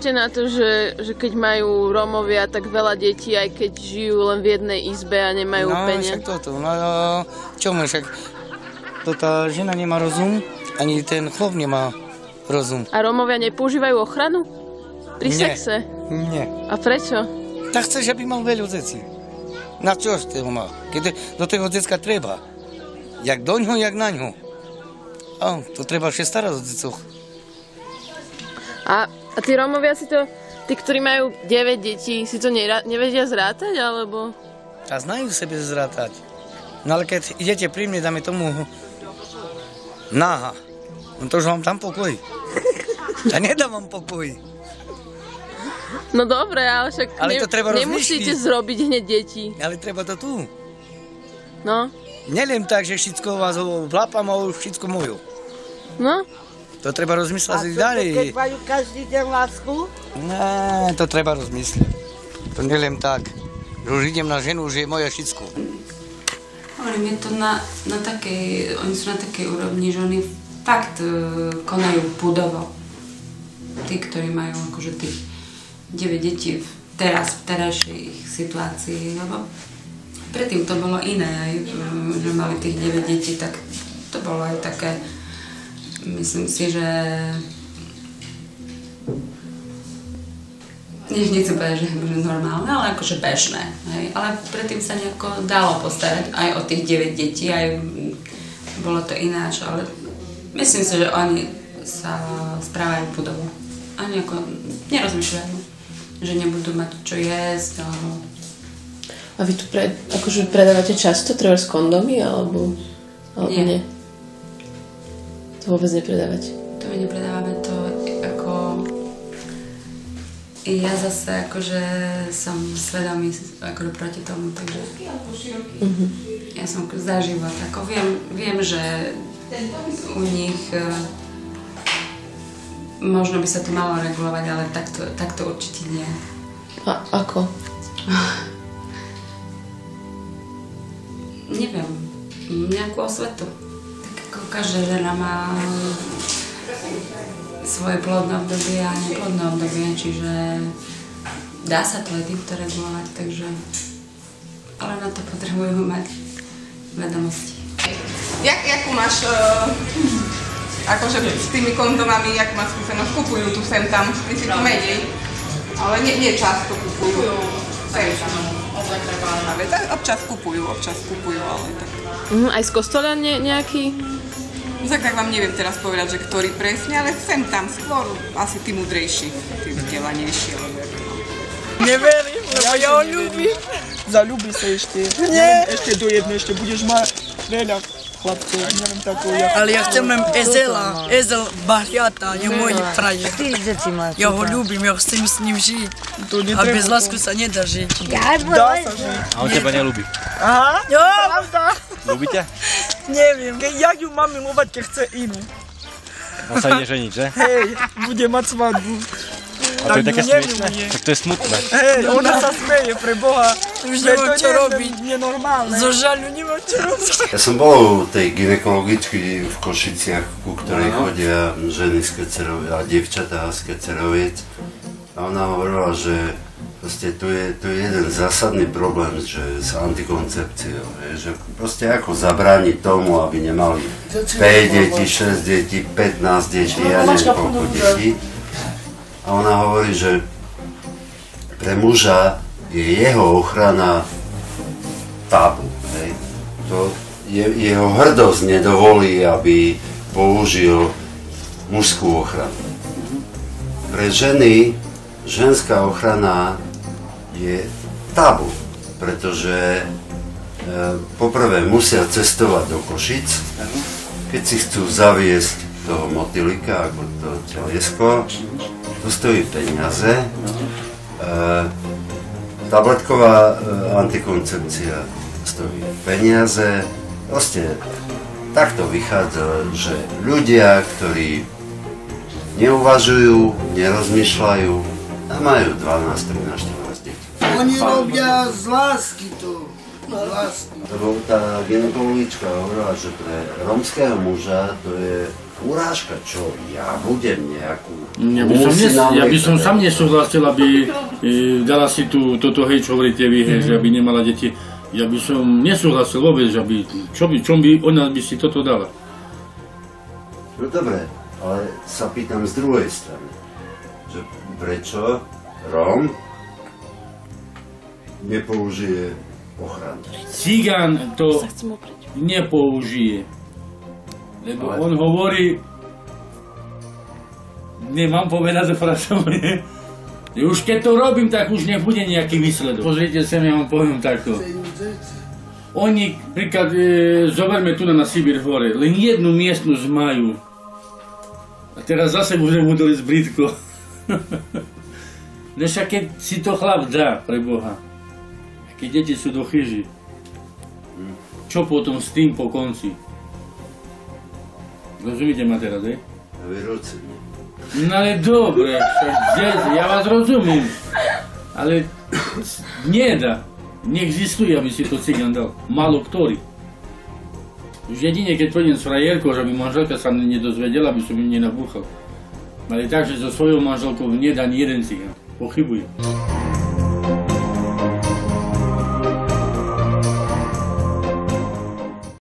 poviete na to, že keď majú Rómovia tak veľa detí, aj keď žijú len v jednej izbe a nemajú peniaze? No však toto, čo mu však, tá žena nemá rozum, ani ten chlop nemá rozum. A Rómovia nepoužívajú ochranu? Pri sexe? Nie. A prečo? Tak chceš, aby mal veľa detí. Na čo to má? Keď do toho decka treba. Jak do ňoho, jak na ňo. A to treba ešte starať o decoch. A tí Rómovia si to, tí, ktorí majú 9 detí, si to nevedia zrátať, alebo? A znajú sebe zrátať. No ale keď idete pri mne, dáme tomu náha, no to už vám tam pokoj. Ja nedám vám pokoj. No dobre, ale však to treba nemusíte zrobiť hneď deti. Ale treba to tu. No. Neliem tak, že všetko vás vlápam a už všetko moju. No. To treba rozmyslieť ďalej. A keď majú každý deň lásku? Ne, to treba rozmyslieť. To neliem tak. Už idem na ženu, že je moja všetko. Hovorím, je to na takej, oni sú na takej úrovni, že oni fakt konajú budovo. Tí, ktorí majú akože tých 9 detí teraz, v terajšej ich situácii, lebo predtým to bolo iné, aj, že mali tých 9 detí, tak to bolo aj také, myslím si, že nechcem povedať, že je normálne, ale akože bežné. Hej. Ale predtým sa nejako dalo postarať aj o tých 9 detí, aj bolo to ináč, ale myslím si, že oni sa správajú budovo. A nejako nerozmýšľajú, že nebudú mať čo jesť, alebo... A vy tu akože predávate často treba z kondomy, alebo nie? To vôbec nepredávate? To my nepredávame, to ako... Ja zase akože som svedomý akože proti tomu, takže... Ja som za život, ako viem, že u nich možno by sa to malo regulovať, ale takto určite nie. A ako? Neviem, nejakú osvetu. Tak ako každá žena má svoje plodné obdobie a neplodné obdobie, čiže dá sa to aj týmto regulovať, takže... Ale na to potrebujú mať vedomosti. Jakú máš, akože s tými kondomami, jak máš skúsenosť? Kupujú tu sem tam, myslím tu menej, ale nie často kupujú. Sem tam. Občas kupujú, ale tak. Aj z kostola nejaký? Tak vám neviem teraz povedať, že ktorý presne, ale sem tam skôr asi tí múdrejší, tí vzdelanejší, alebo jak to mám povedať. Neverím, lebo ja ho ľúbim. Zalúbi sa ešte. Nie. Ešte do jednej, ešte budeš mať veľa chlapcov, neviem takú. Ale ja chcem len Ezela, Ezel Bahriata, je môj frajer. Ja ho ľúbim, ja chcem s ním žiť. A bez lásku sa nedá žiť. Dá sa žiť. A on teba nelúbi. Aha, jo, pravda. Ľúbite? Neviem. Jak ju mám milovať, keď chce inú? On sa ide ženiť, že? Hej, bude mať svadbu. A to je také smiešné? Tak to je smutné. Hej, ona sa smeje, pre Boha. Už nemám čo robiť. Nenormálne. Zo žaľu nemám čo robiť. Ja som bol u tej gynekologičky v Košiciach, ku ktorej chodia ženy z Keceroviec a dievčatá z Keceroviec. A ona hovorila, že proste tu je jeden zásadný problém, že s antikoncepciou, že proste ako zabrániť tomu, aby nemali 5 detí, 6 detí, 15 detí, ja neviem koľko detí. A ona hovorí, že pre muža je jeho ochrana tabu. Hej. To jeho hrdosť nedovolí, aby použil mužskú ochranu. Pre ženy ženská ochrana je tabu, pretože poprvé musia cestovať do Košic, keď si chcú zaviesť toho motylika, ako to telesko, to stojí peniaze. Tabletková antikoncepcia stojí peniaze. Proste takto vychádza, že ľudia, ktorí neuvažujú, nerozmýšľajú a majú 12, 13, 14 detí. Oni robia z lásky to. Lebo tá gynekologička hovorila, že pre rómskeho muža to je urážka, čo ja budem nejakú... Ja by som sám nesúhlasil, aby dala si toto hej, čo hovoríte vy, hej, že aby nemala deti. Ja by som nesúhlasil vôbec, že aby, čom by ona by si toto dala. No dobre, ale sa pýtam z druhej strany, že prečo Róm nepoužije ochranu? Cigán to nepoužije. Lebo on hovorí, nemám povedať frašovne, už keď to robím, tak už nebude nejaký výsledok. Pozrite sa, ja vám poviem takto. Oni, príklad, zoberme tu na Sibír hore, len jednu miestnosť majú. A teraz zase budem udeliť zblídko. No však keď si to chlap dá, pre Boha, a keď deti sú do chyži, čo potom s tým po konci? Rozumíte ma teraz, hej? Vyrocený. No ale dobre, ja vás rozumiem, ale nedá, neexistuje, aby si to cigán dal, málo ktorý. Už jedine, keď pôjdem s frajerkou, že by manželka sa nedozvedela, aby som ju nenabúchal. Ale tak, že so svojou manželkou nedá ani jeden cigán, pochybujem.